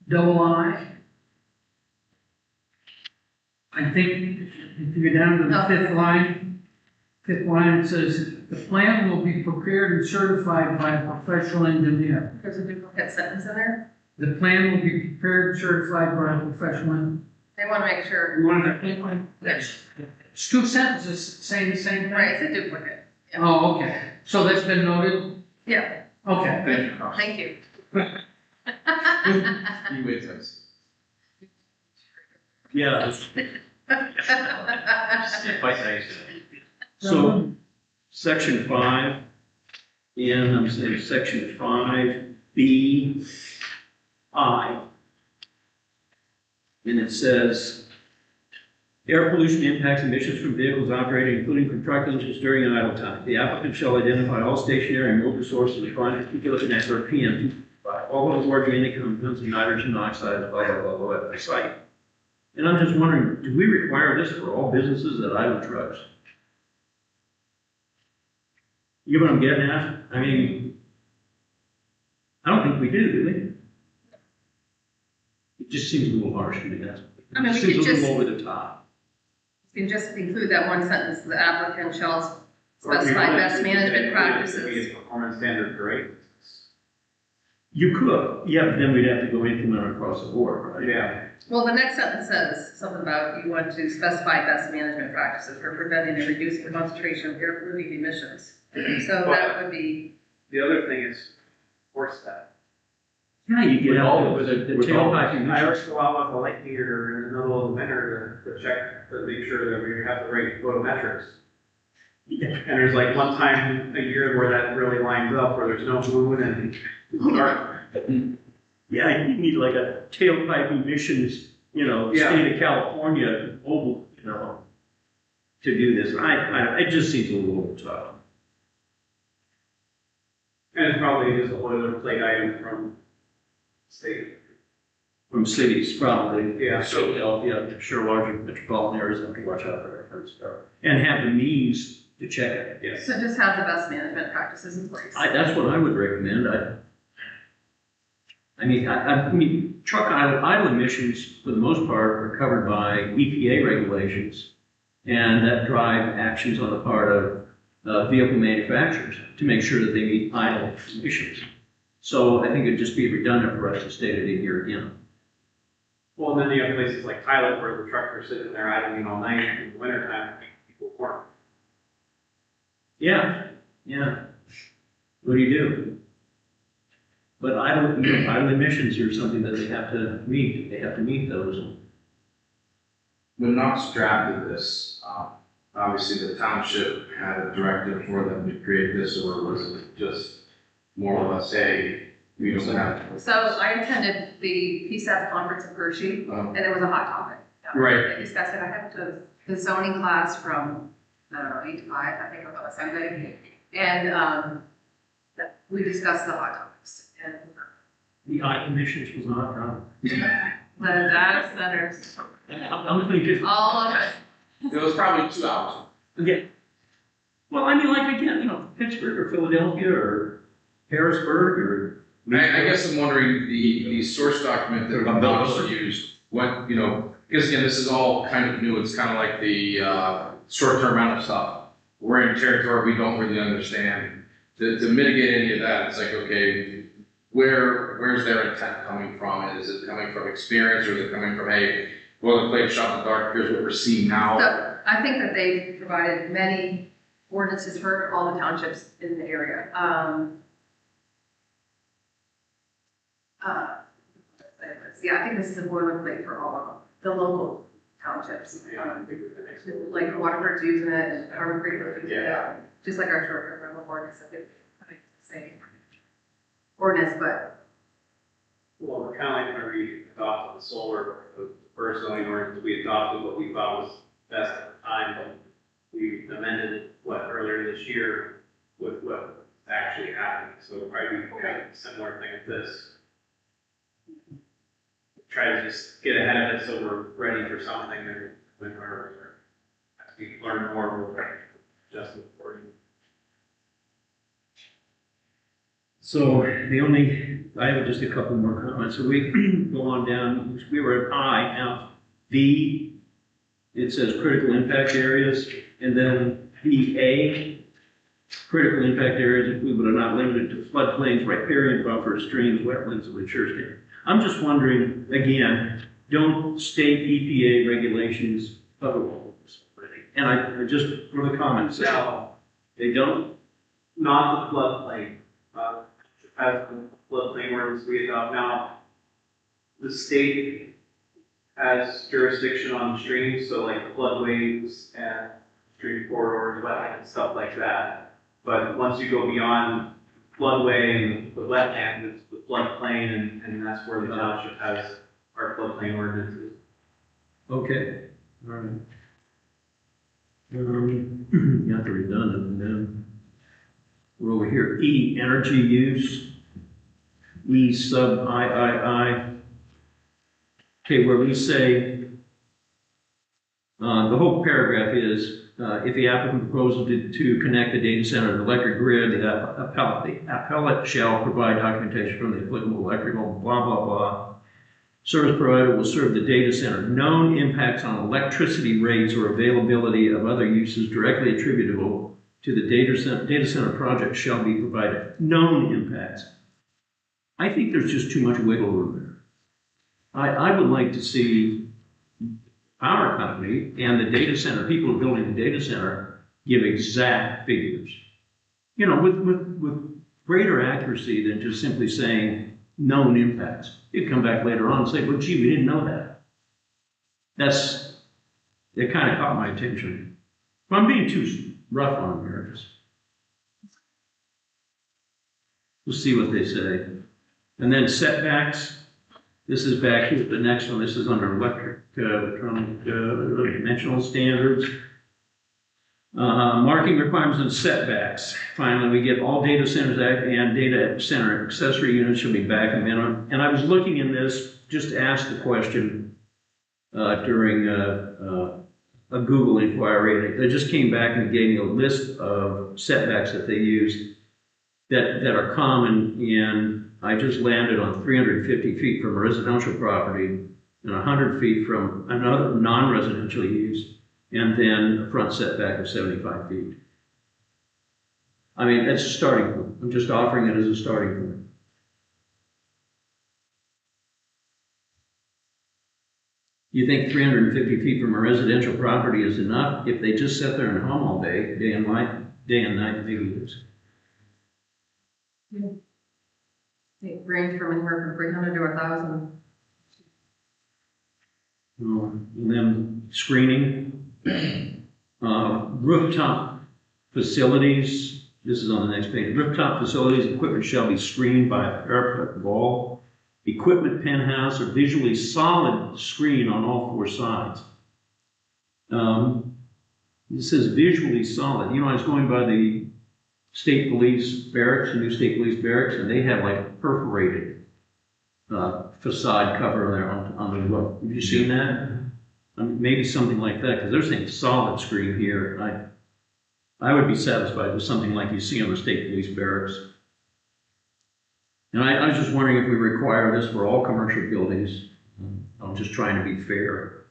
double I. I think if you go down to the fifth line, it says, the plan will be prepared and certified by a professional engineer. There's a duplicate sentence in there. The plan will be prepared and certified by a professional. They want to make sure. You want to, yes. It's two sentences saying the same thing? Right, it's a duplicate. Yeah. Oh, okay. So that's been noted? Yeah. Okay. Thank you. You wait till I see. Yeah, Quite nice. so, section 5, and I'm saying section 5B, I. And it says, air pollution impacts emissions from vehicles operating, including from truck engines during idle time. The applicant shall identify all stationary and mobile sources of fine particulate matter, PM, all of the organic compounds and nitrogen oxides, blah, blah, blah, blah, at the site. And I'm just wondering, do we require this for all businesses that idle trucks? You know what I'm getting at? I mean, I don't think we do we? It just seems a little harsh to me, that's. I mean, It we seems could a little just- over the top. You can just include that one sentence, the applicant shall specify best management practices. Performance standard for rate. You could, yeah, but then we'd have to go implement across the board, right? Yeah. Well, the next sentence says something about you want to specify best management practices for preventing and reducing the concentration of air polluting emissions. So that would be. The other thing is force that. Yeah, you get out with the tailpipe I emissions. always go out with a light meter in the middle of the winter to check, to make sure that we have the right photometrics. Yeah. And there's like one time a year where that really lines up, where there's no moon and it's dark. Yeah, you need like a tailpipe emissions, Yeah. state of California, mobile, to do this. It just seems a little tough. And it's probably just a boilerplate item from state. From cities, probably. Yeah. Philadelphia, I'm sure larger metropolitan areas have to watch out for that kind of stuff. And have the means to check it. Yes. So just have the best management practices in place. That's what I would recommend. I mean, truck idle emissions, for the most part, are covered by EPA regulations, and that drive actions on the part of vehicle manufacturers to make sure that they meet idle emissions. So I think it'd just be redundant for us to state it in here again. Well, and then you have places like Pilot where the trucks are sitting there idling all night in the wintertime, people warm. Yeah. What do you do? But idle emissions are something that they have to meet. They have to meet those. When Knox drafted this, obviously the township had a directive for them to create this, or was it just more or less, hey, we don't have. So I attended the PSAP conference in Hershey, and it was a hot topic. Right. They discussed it. I had the zoning class from, I don't know, 8 to 5, I think, on a Sunday. And we discussed the hot topics. And The idle emissions was not a problem. the data centers, I'm thinking, all of it. It was probably 2 hours. yeah. Well, I mean, like again, Pittsburgh or Philadelphia or Harrisburg or. I guess I'm wondering, the source document that Knox used, what, because again, this is all kind of new, it's kind of like the short-term rental stuff. We're in territory we don't really understand. To mitigate any of that, it's like, okay, where's their intent coming from? Is it coming from experience, or is it coming from, hey, boilerplate, shot in the dark, here's what we're seeing now? So I think that they've provided many ordinances for all the townships in the area. Yeah, I think this is a boilerplate for all of them, the local townships. Like Waterford's using it, and Harbor Creek is using it, just like our short-term rental ordinance, I think it's the same ordinance, but. Well, we're kind of like when we adopted the solar, the first zoning ordinance, we adopted what we thought was best at the time, but we amended it, earlier this year with what's actually happening. So we'll probably do kind of a similar thing with this. Try to just get ahead of it so we're ready for something, and when as we learn more, we'll adjust it accordingly. So the only I have just a couple more comments. So we go on down, we were at I, now V, it says critical impact areas, and then VA, critical impact areas include but are not limited to floodplains, riparian buffers, streams, wetlands, and mature state. I'm just wondering, again, don't state EPA regulations otherwise. And I just, for the comments, Now, they don't? not the floodplain, as the floodplain ordinance we adopt now, the state has jurisdiction on streams, so like floodways and stream corridors, wetlands, and stuff like that. But once you go beyond floodway and the wetland, it's the floodplain, and that's where the township has our floodplain ordinances. Okay, all right. Got the redundant, and then we're over here, E, energy use, E sub I. Okay, where we say, the whole paragraph is, if the applicant proposes to connect the data center to the electric grid, the appellate shall provide documentation from the applicable electrical, blah, blah, blah. Service provider will serve the data center. Known impacts on electricity rates or availability of other uses directly attributable to the data center project shall be provided. Known impacts. I think there's just too much wiggle room there. I would like to see our company and the data center, people who are building the data center, give exact figures. You know, with greater accuracy than just simply saying known impacts. You come back later on and say, well, gee, we didn't know that. It kind of caught my attention. Well, I'm being too rough on them here. We'll see what they say. And then setbacks. This is back here, the next one. This is under electric, dimensional standards. Marking requirements and setbacks. Finally, we get all data centers and data center accessory units shall be back a minimum. And I was looking in this, just asked the question during a Google inquiry. They just came back and gave me a list of setbacks that they use that are common in. I just landed on 350 feet from a residential property and 100 feet from another non-residential use, and then a front setback of 75 feet. I mean, that's a starting point. I'm just offering it as a starting point. You think 350 feet from a residential property is enough? If they just sit there and hum all day, day and night, maybe it is. Yeah. They range from anywhere from 300 to 1,000. And then screening, rooftop facilities. This is on the next page. Rooftop facilities equipment shall be screened by a parapet wall. Equipment penthouse or visually solid screen on all four sides. It says visually solid. You know, I was going by the state police barracks, the new state police barracks, and they have like perforated facade cover there on the roof. Have you seen that? Maybe something like that, because they're saying solid screen here. I would be satisfied with something like you see on the state police barracks. And I was just wondering if we require this for all commercial buildings. I'm just trying to be fair.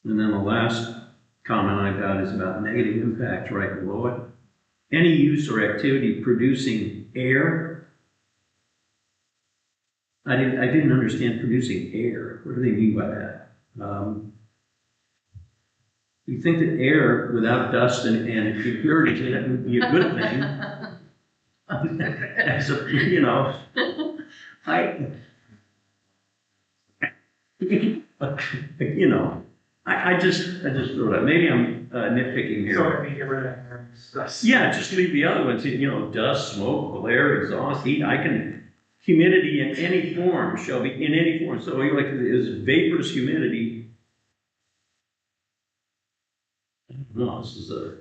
And then the last comment I got is about negative impacts right below it. Any use or activity producing air. I didn't understand producing air. What do they mean by that? You think that air without dust and impurities in it would be a good thing. As a, you know, you know, I just throw that. Maybe I'm nitpicking here. So we get rid of stuff. Yeah, just leave the other ones. You know, dust, smoke, glare, exhaust, heat. Humidity in any form shall be in any form. So like is vaporous humidity. No, this is a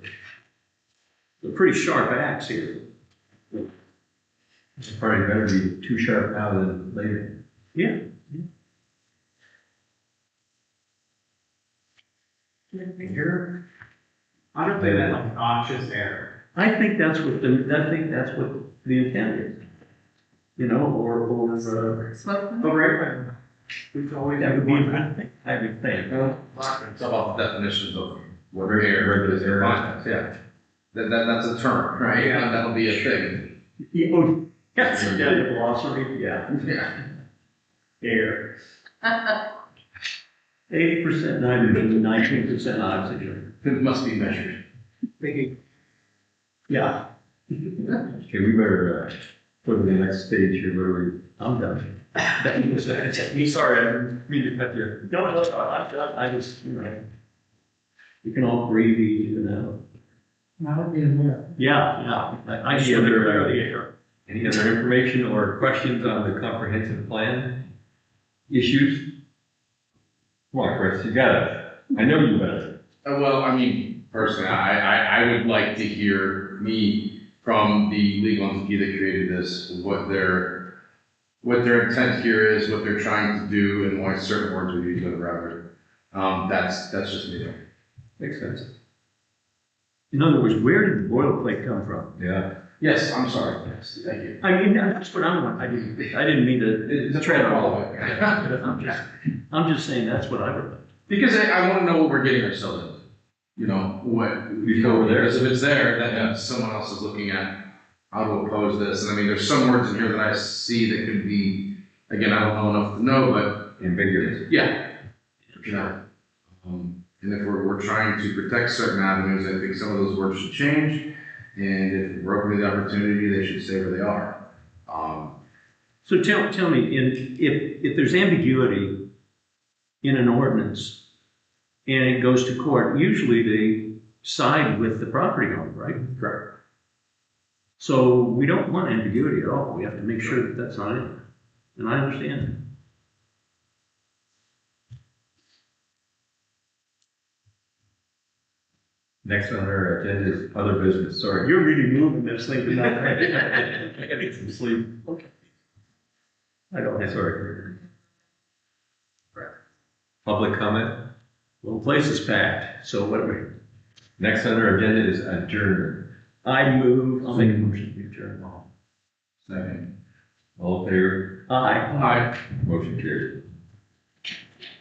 pretty sharp axe here. It's probably better to be too sharp now than later. Yeah. I don't think that like noxious air. I think that's what the intent is. You know, or, Smoke. right. We've always. That would be a good thing, I would think. It's about the definitions of what air is, yeah. That's a term, right? Yeah. And that'll be a thing. Yeah, oh, yes, yeah, the glossary, yeah. Yeah. Air. 80% nitrogen, 19% oxygen. It must be measured. Yeah, Okay, we better, go to the next stage here, where I'm done. Sorry, I didn't mean to cut you. No, I'm done. I just, you know, you can all breathe easy now. That'll be in there. Yeah. I Any just want to other, clear the air. any other information or questions on the comprehensive plan issues? Come on, Chris, you got it. I know you got it. Well, I mean, personally, I would like to hear from the legal entity that created this, what their intent here is, what they're trying to do, and why certain words are used or whatever. That's just me. Makes sense. In other words, where did the boilerplate come from? Yeah. Yes, I'm sorry. Yes, thank you. I mean, that's what I'm, I didn't mean to tread all of it. I'm just saying that's what I would like. Because I want to know what we're getting ourselves into. You know, what, Before we're there. because if it's there, that means someone else is looking at how to oppose this. And I mean, there's some words in here that I see that could be, again, I don't know enough to know, but Ambiguous. yeah. You know, and if we're trying to protect certain avenues, I think some of those words should change. And if we're open to the opportunity, they should stay where they are. So tell me, if there's ambiguity in an ordinance and it goes to court, usually they side with the property owner, right? Correct. So we don't want ambiguity at all. We have to make sure that that's not in. And I understand. Next on our agenda is other business, sorry. You're really moving this thing tonight. I gotta get some sleep. Okay. I don't have, Sorry. Public comment? well, the place is packed, so what do we? Next on our agenda is adjournment. I'll make a motion to adjourn. Second. All in favor? Aye. Aye. Motion carries.